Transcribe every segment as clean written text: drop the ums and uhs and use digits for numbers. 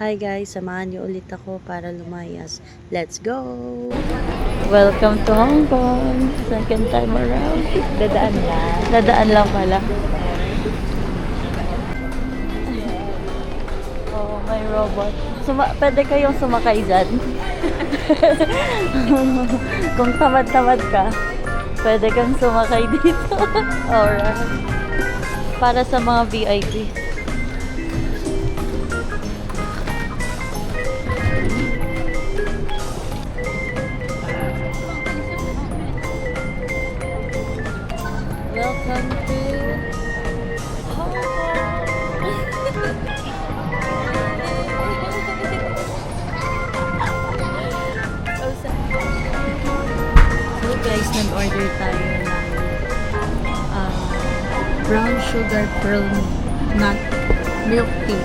Hi guys, samahan niyo ulit ako para lumayas. Let's go! Welcome to Hong Kong! Second time around. Dadaan lang. Dadaan lang pala. Oh, may robot. Pwede kayong sumakay dyan. Kung tamad-tamad ka, pwede kang sumakay dito. Alright. Para sa mga VIP. Welcome to Hong So guys, nag-order tayo ng brown sugar pearl nut milk tea.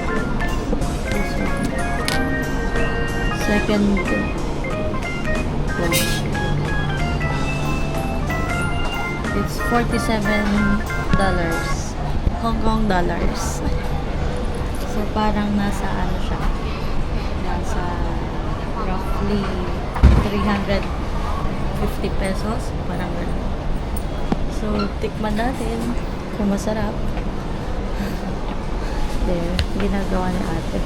Second batch. It's $47 Hong Kong dollars. So parang nasa ano siya, nasa roughly 350 pesos, parang gano'n. So tikman natin kung masarap. There, ginagawa ni ate.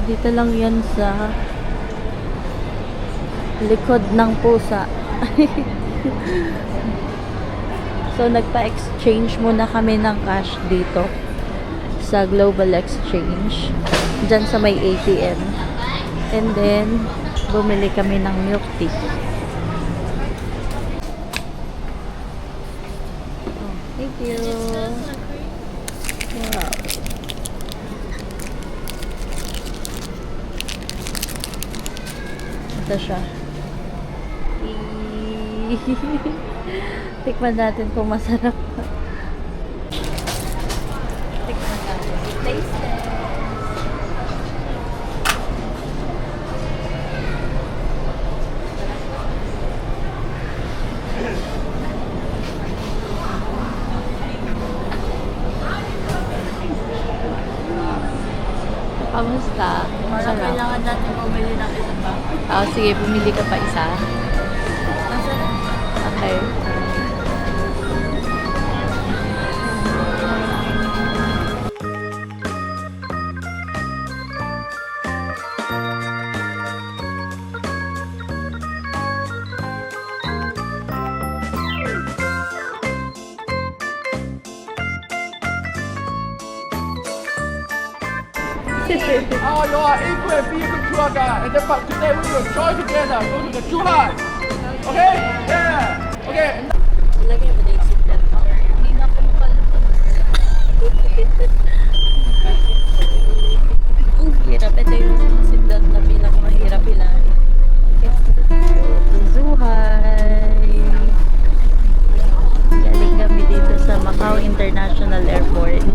Dito lang yan sa likod ng pusa. So nagpa-exchange muna kami ng cash dito sa Global Exchange dyan sa may ATM, and then bumili kami ng milk tea. Oh, thank you. Wow. Ito siya. Tikman natin kung masarap. Tikman natin. Taste test. Kamusta? Parang kailangan natin bumili ng isa pa. Oh, sige, bumili ka pa isa. Okay. Oh, you are equal and be a good tour guide. And then, but today we will join together, go to the Zhuhai. Okay? Yeah. Okay. Lagay mo na yung seatbelt mo. Hindi na ako makalapag. Ang hirap. Ito yung seatbelt na pinakamahirap hilahin. Zuhay! Galing kami dito sa Macau International Airport.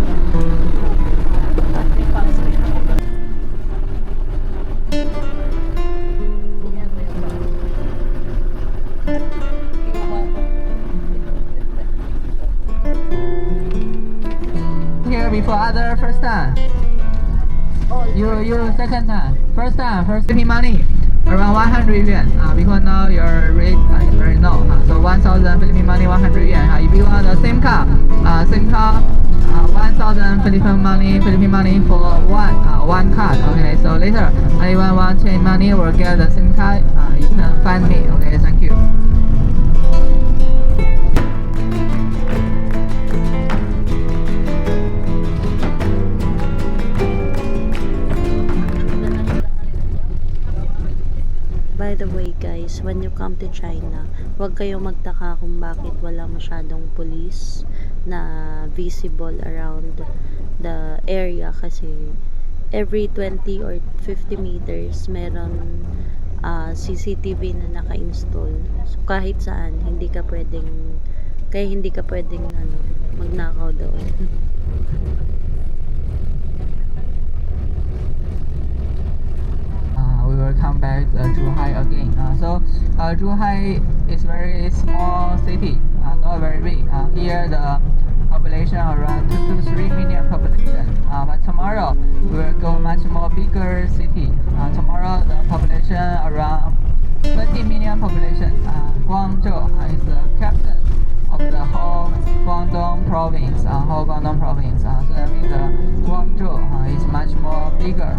Here before other first time. You second time. First time, Philippine money around 100 yuan. Because now your rate is very low. So 1,000 Philippine money, 100 yuan. If you want the same car, 1,000 Philippine money for one card. Okay, so later anyone want change money or get the same card, you can find me. Okay, thank you. By the way guys, when you come to China, huwag kayong magtaka kung bakit wala masyadong police na visible around the area, kasi every 20 or 50 meters meron CCTV na naka-install. So kahit saan, hindi ka pwedeng magnakaw doon. come back Zhuhai again. So Zhuhai is very small city, not very big. Here the population around 2 to 3 million population. But tomorrow we will go much more bigger city. Tomorrow the population around 20 million population. Guangzhou is the capital of the whole Guangdong province. So that means Guangzhou is much more bigger.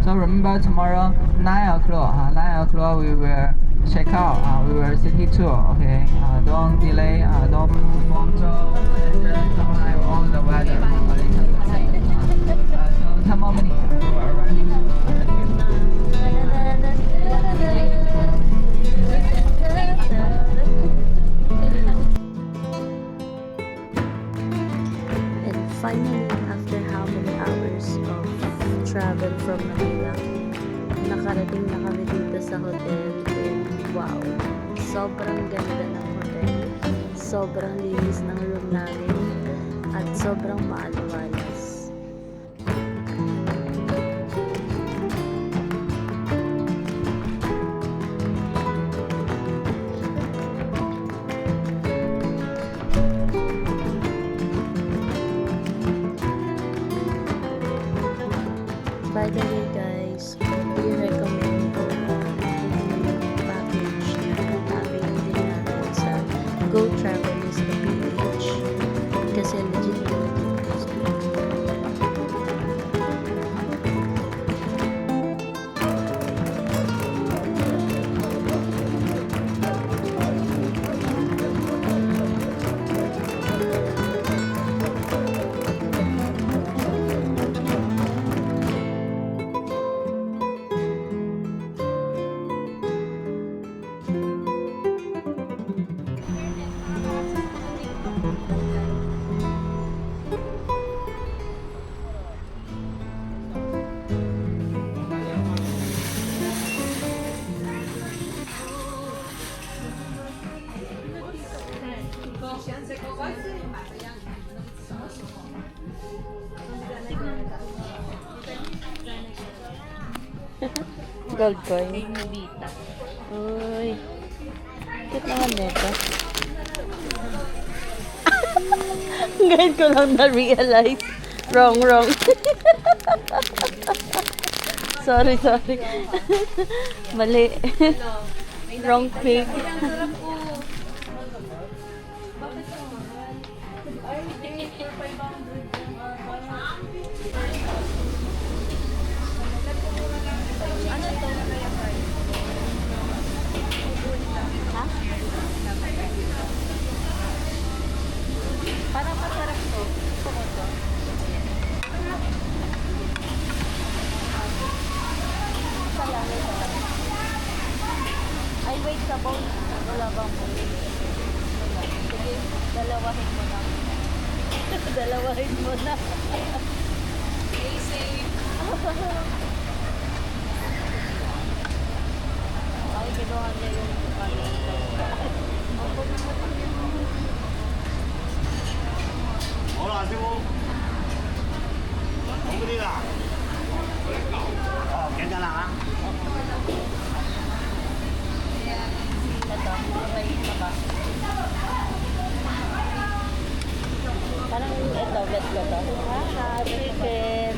So remember tomorrow 9 o'clock. 9 o'clock we will check out. We will city tour. Okay. Don't delay. Don't Guangzhou and don't have all the weather. So 10 more minutes. We will arrive. And finally, after how many hours of travel from Manila, nakarating na kami dito sa hotel. And wow, sobrang ganda ng hotel, sobrang linis ng room namin, at sobrang maaliwalas. By the way guys, we recommend po package na available din natin sa Go Travelista PH kasi legit po ito. Gold coin. Uy. Cute naman nito. Ngayon ko lang na-realize. Wrong. sorry. Mali. Wrong pig. Parang masarap to. Gusto ko to. Isa lang ito. Ay, wait sa bowl. Wala bang bowl? Sige, dalawahin mo na. Dalawahin mo na. Stay safe. Ay, kinuha niya yung 괜찮아? ito, mabait na ba? Parang ito, bet ko to. Chicken.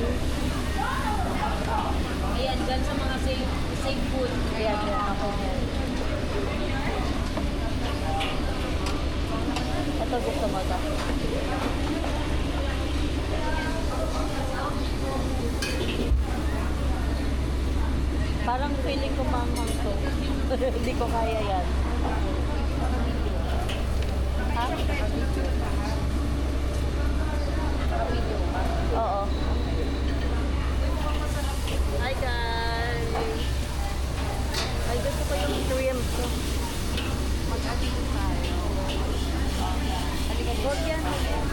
Ayan, dyan sa mga safe food. Ayan, ako yan. Ito gusto mo to. Parang feeling ko manghang to. Hindi ko kaya yan. Ha? Oo. Hi guys! Ay, gusto ko yung shrimp to. Mag-asin tayo. Huwag yan.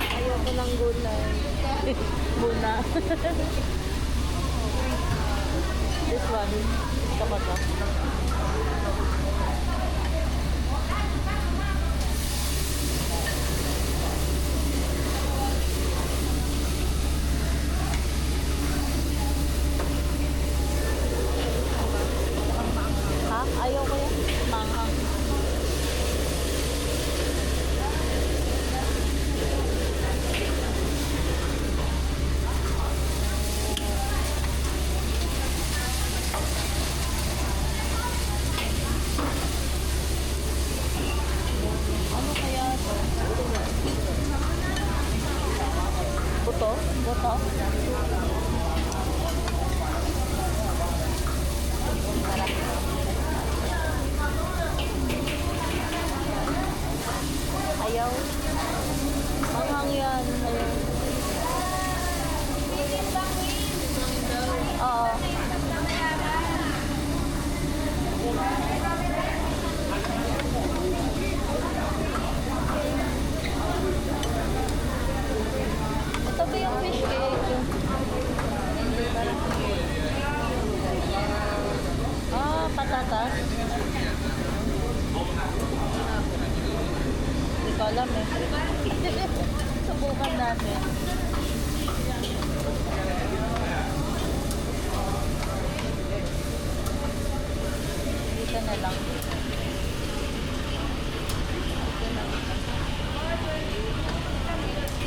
Ayoko ng gulay. Muna. This one. Gusto ko to. Ito? Ayaw. Manghang yan. Ayaw. Oo. Ito ba yung fish cake? Ah, patatas. Hindi ko alam eh. Subukan natin. Dito na lang.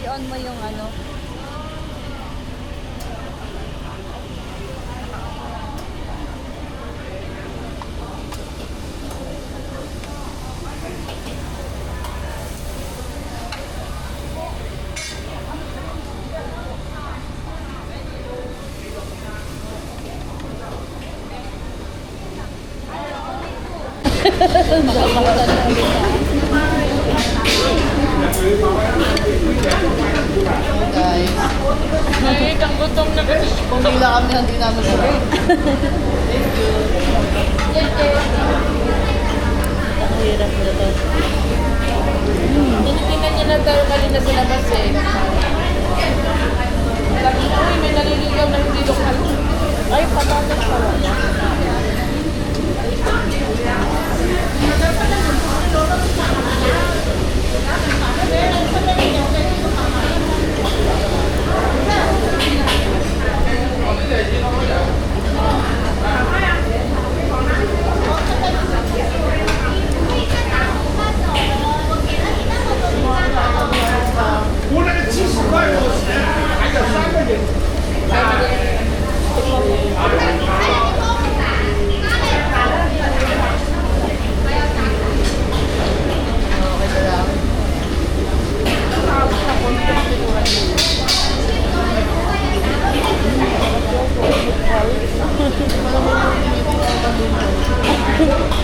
I-on mo yung ano. Pumila kami, hindi namin sabay. Ang hirap na to. Tinitingnan niya lang tayo kanina sa labas eh. Sabi ko, uy, may naliligaw na hindi lokal. Ay, patatas pala yan.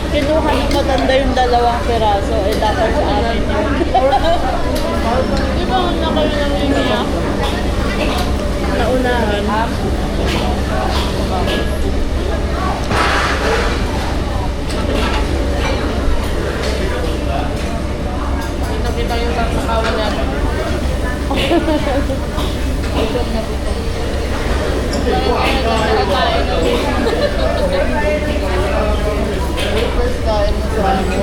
Kinuha ng matanda yung dalawang piraso, eh dapat sa amin yun. Di ba una kayo nang iniyak? Naunahan. Kita yung tatakawan natin. First time mo sa ano.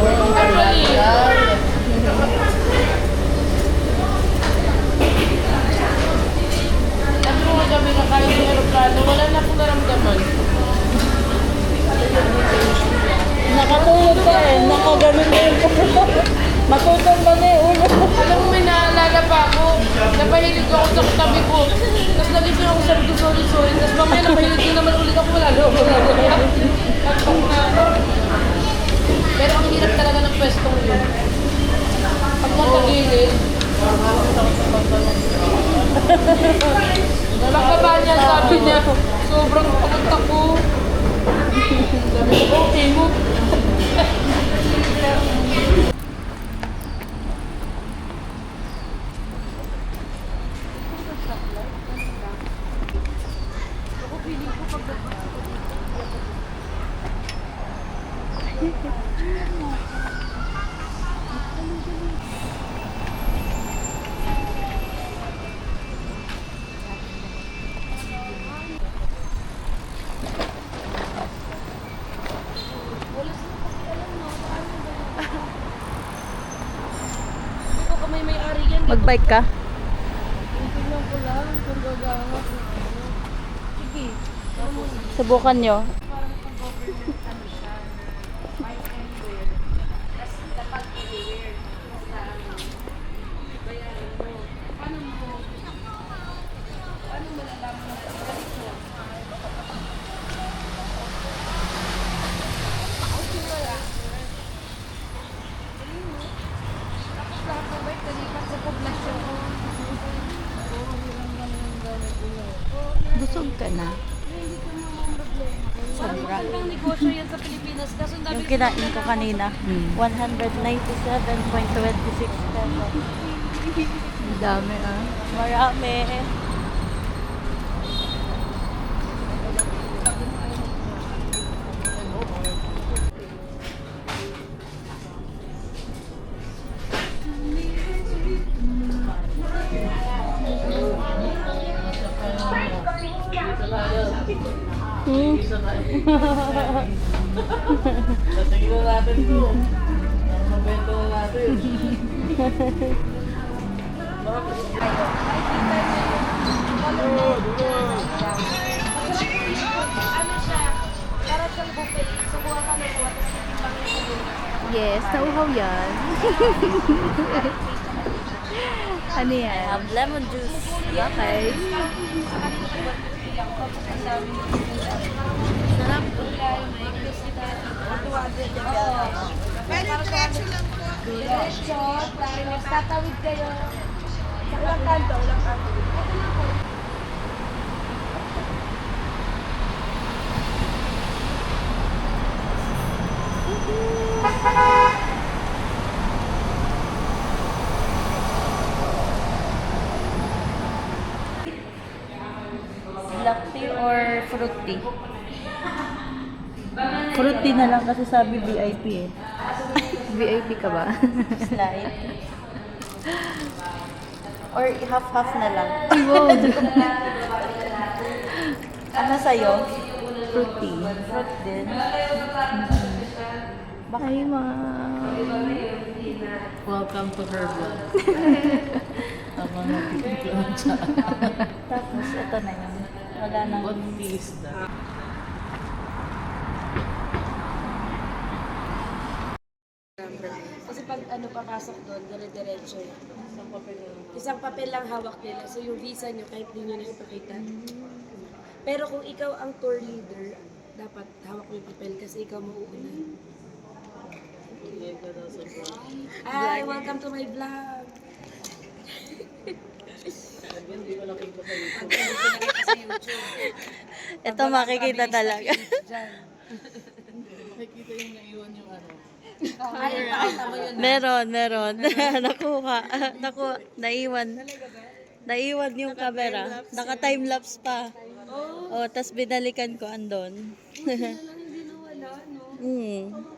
Sabi mo nga kami na kaya ng aeroplano, wala na akong naramdaman. Nakatulog ka eh, nakaganon na yung matutong ba na yung ulo? Alam mo, may naalala pa ako. Napahilig ako sa katabi ko. Tapos nagising ako, sabi ko, sorry. Tapos mamaya napahilig ko naman ulit ako. Wala. Nagpak na ako. Pero ang hirap talaga ng pwestong yun. Pag natagilid, pagbaba niya, sabi niya, sobrang pagod ako. Sabi ko, okay mo. Mag-bike ka? Tingnan ko lang kung gagana. Sige. Subukan nyo. Lahat ng bike, nalipat sa poblasyon. Busog ka na. Sobra. Ang negosyo yan sa Pilipinas. Kaso ang dami Yung kinain ko kanina, 197.26 pesos. Ang dami ah. Marami. Lasingin na natin to. Mabento na natin. Ano siya? Para siyang buffet. Subuhan ka na buwan. Tapos titimbang niya sa buwan. Yes, nauhaw yan. Ano yan? I have lemon juice. Okay. Sarap. Diretso, tapos tatawid kayo. Sa ulang kanto, ulang kanto. Black tea or fruit tea? Fruit tea na lang kasi sabi VIP eh. VIP ka ba? Slide. Or half-half na lang. Ay, wow. Ano sa'yo? Fruit tea. Fruit din. Ay, Welcome to her vlog. Ako nagtitimplan siya. Tapos, ito na yun. Wala nang... One piece na. Kasi pag ano papasok doon, dire-diretso. Isang papel lang hawak nila. So yung visa nyo, kahit di nyo na ipakita. Pero kung ikaw ang tour leader, dapat hawak mo yung papel kasi ikaw mauuna. Hi, welcome to my vlog. Ito makikita talaga. Nakikita yung naiwan yung ano. Ay, pakita mo yun. Meron. Nakuha. Naiwan. Naiwan yung camera. Naka-timelapse pa. Oh, tas binalikan ko andon. Hindi nawala, no? Hmm.